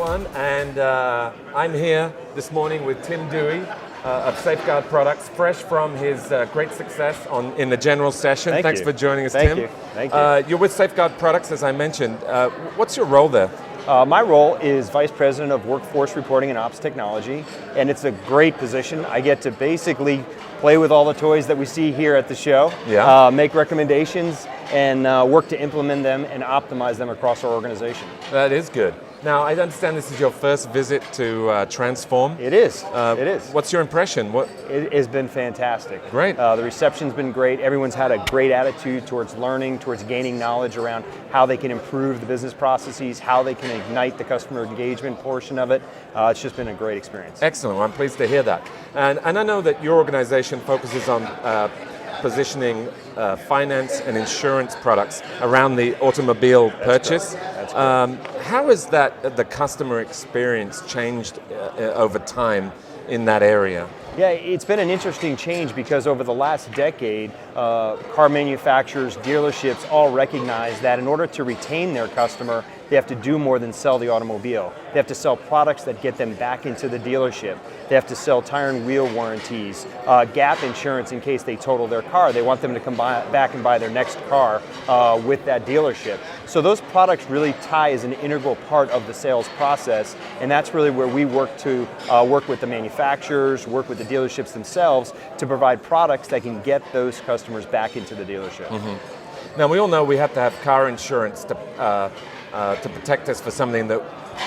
everyone, and I'm here this morning with Tim Dewey of Safeguard Products, fresh from his great success in the general session. Thanks for joining us, Tim. Thank you. You're with Safeguard Products, as I mentioned. What's your role there? My role is Vice President of Workforce Reporting and Ops Technology, and it's a great position. I get to basically play with all the toys that we see here at the show, make recommendations, and work to implement them and optimize them across our organization. That is good. Now, I understand this is your first visit to Transform. It is. It is. What's your impression? It has been fantastic. Great. The reception's been great. Everyone's had a great attitude towards learning, towards gaining knowledge around how they can improve the business processes, how they can ignite the customer engagement portion of it. It's just been a great experience. Excellent. Well, I'm pleased to hear that. And I know that your organization focuses on positioning finance and insurance products around the automobile purchase. That's correct. How has the customer experience changed over time in that area? Yeah, it's been an interesting change because over the last decade, car manufacturers, dealerships all recognize that in order to retain their customer, they have to do more than sell the automobile. They have to sell products that get them back into the dealership. They have to sell tire and wheel warranties, gap insurance in case they total their car. They want them to come back and buy their next car with that dealership. So those products really tie as an integral part of the sales process, and that's really where we work to work with the manufacturers, work with the dealerships themselves to provide products that can get those customers back into the dealership. Mm-hmm. Now, we all know we have to have car insurance to protect us for something that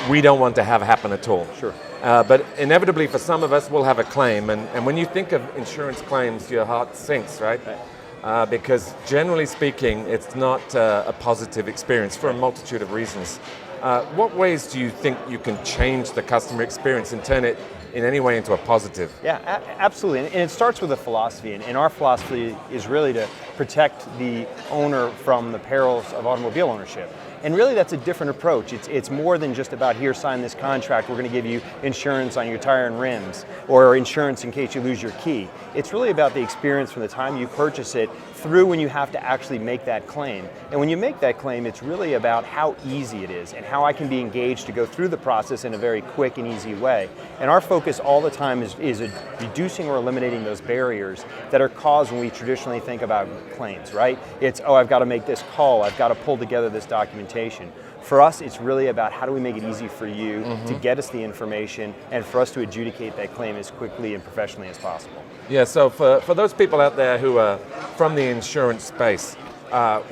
we don't want to have happen at all. Sure. But inevitably for some of us, we'll have a claim. And when you think of insurance claims, your heart sinks, right? Because generally speaking, it's not a positive experience for a multitude of reasons. What ways do you think you can change the customer experience and turn it in any way into a positive? Yeah, absolutely. And it starts with a philosophy. And our philosophy is really to protect the owner from the perils of automobile ownership. And really that's a different approach. It's more than just about, here, sign this contract, we're going to give you insurance on your tire and rims, or insurance in case you lose your key. It's really about the experience from the time you purchase it through when you have to actually make that claim. And when you make that claim, it's really about how easy it is and how I can be engaged to go through the process in a very quick and easy way. And our focus all the time is reducing or eliminating those barriers that are caused when we traditionally think about claims, right? It's, oh, I've got to make this call, I've got to pull together this documentation. For us, it's really about how do we make it easy for you to get us the information and for us to adjudicate that claim as quickly and professionally as possible. Yeah, so for those people out there who are from the insurance space,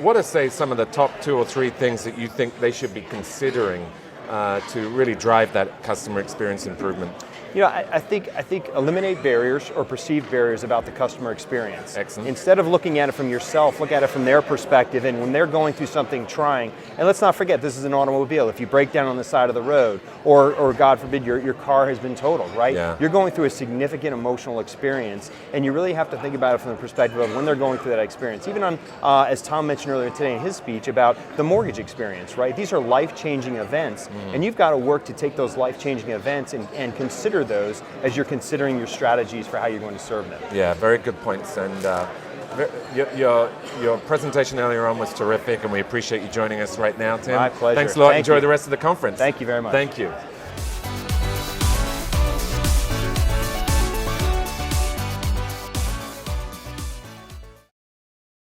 what are, say, some of the top 2 or 3 things that you think they should be considering to really drive that customer experience improvement? You know, I think eliminate barriers or perceived barriers about the customer experience. Excellent. Instead of looking at it from yourself, look at it from their perspective, and when they're going through something trying, and let's not forget, this is an automobile. If you break down on the side of the road, or God forbid, your car has been totaled, right? Yeah. You're going through a significant emotional experience, and you really have to think about it from the perspective of when they're going through that experience. Even on, as Tom mentioned earlier today in his speech, about the mortgage experience, right? These are life-changing events, and you've got to work to take those life-changing events and consider those as you're considering your strategies for how you're going to serve them. Yeah, very good points. And your presentation earlier on was terrific, and we appreciate you joining us right now, Tim. My pleasure. Thanks a lot. Thank Enjoy you. the rest of the conference. Thank you very much. Thank you.